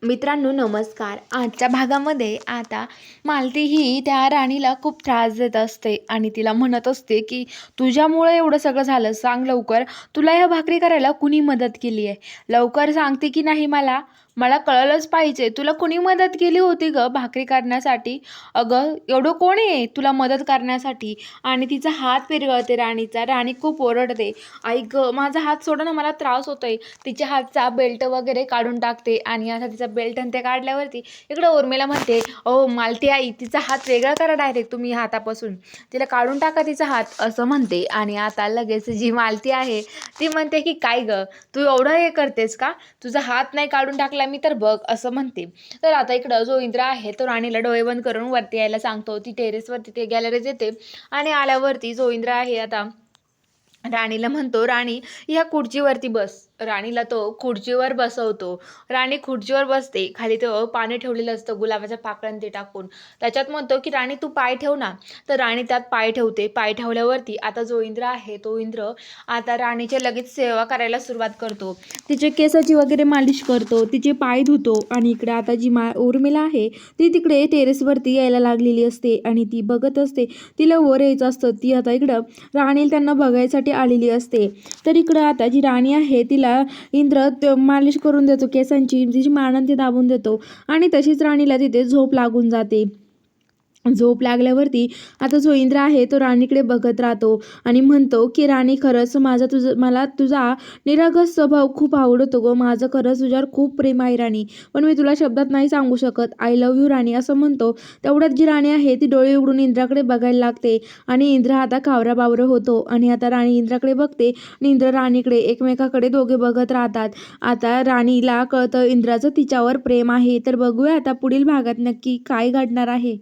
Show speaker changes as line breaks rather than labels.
मित्रांनो नमस्कार. आजच्या भागामध्ये आता मालती ही त्या राणीला खूप त्रास देत असते आणि तिला म्हणत असते की तुझ्यामुळे एवढं सगळं झालं, सांग लवकर तुला ह्या भाकरी करायला कुणी मदत केली आहे. लवकर सांगते की नाही, मला मला कळलंच पाहिजे, तुला कुणी मदत केली होती ग भाकरी करण्यासाठी. अगं एवढं कोण आहे तुला मदत करण्यासाठी. आणि तिचा हात पिरगळते राणीचा. राणी खूप ओरडते, आई ग माझा हात सोडा ना, मला त्रास होतोय. तिच्या हातचा बेल्ट वगैरे काढून टाकते आणि आता तिचा बेल्ट आणि ते काढल्यावरती इकडं उर्मिला म्हणते, ओ मालती आई तिचा हात वेगळा करा डायरेक्ट तुम्ही हातापासून, तिला काढून टाका तिचा हात, असं म्हणते. आणि आता लगेच जी मालती आहे ती म्हणते की काय ग तू एवढं हे करतेस का, तुझा हात नाही काढून टाकला मी तर बघ, असं म्हणते. तर आता इकडं जो इंद्र आहे तो राणीला डोळे बंद करून वरती यायला सांगतो. ती टेरेसवरती ते गॅलरीत येते आणि आल्यावरती जो इंद्र आहे आता राणीला म्हणतो, राणी ह्या खुर्चीवरती बस. राणीला तो खुर्चीवर बसवतो. राणी खुर्चीवर बसते. खाली तो पाणी ठेवलेलं असतं गुलाबाच्या पाकळ्यात ते टाकून. त्याच्यात म्हणतो की राणी तू पाय ठेव ना. तर राणी त्यात पाय ठेवते. पाय ठेवल्यावरती आता जो इंद्र आहे तो इंद्र आता राणीची लगेच सेवा करायला सुरुवात करतो. तिचे केसाची वगैरे मालिश करतो, तिचे पाय धुतो. आणि इकडे आता जी उर्मिला आहे ती तिकडे टेरेसवरती यायला लागलेली असते आणि ती बघत असते. तिला वर यायचं असतं. ती आता इकडं राणीला त्यांना बघायसाठी आलेली असते. तर इकडं आता जी राणी आहे तिला इंद्र मालिश करून देतो केसांची, तिची मान ते दाबून देतो आणि तशीच राणीला तिथे झोप लागून जाते. झोप लागल्यावरती आता जो इंद्र आहे तो राणीकडे बघत राहतो आणि म्हणतो की राणी खरंच मला तुझा निरागस स्वभाव खूप आवडतो गो, माझं खरंच तुझ्यावर खूप प्रेम आहे राणी, पण मी तुला शब्दात नाही सांगू शकत, आय लव्ह यू राणी, असं म्हणतो. तेवढ्यात जी राणी आहे ती डोळे उघडून इंद्राकडे बघायला लागते आणि इंद्र आता कावरा बावरं होतो. आणि आता राणी इंद्राकडे बघते आणि इंद्र राणीकडे, एकमेकाकडे दोघे बघत राहतात. आता राणीला कळतं इंद्राचं तिच्यावर प्रेम आहे. तर बघूया आता पुढील भागात नक्की काय घडणार आहे.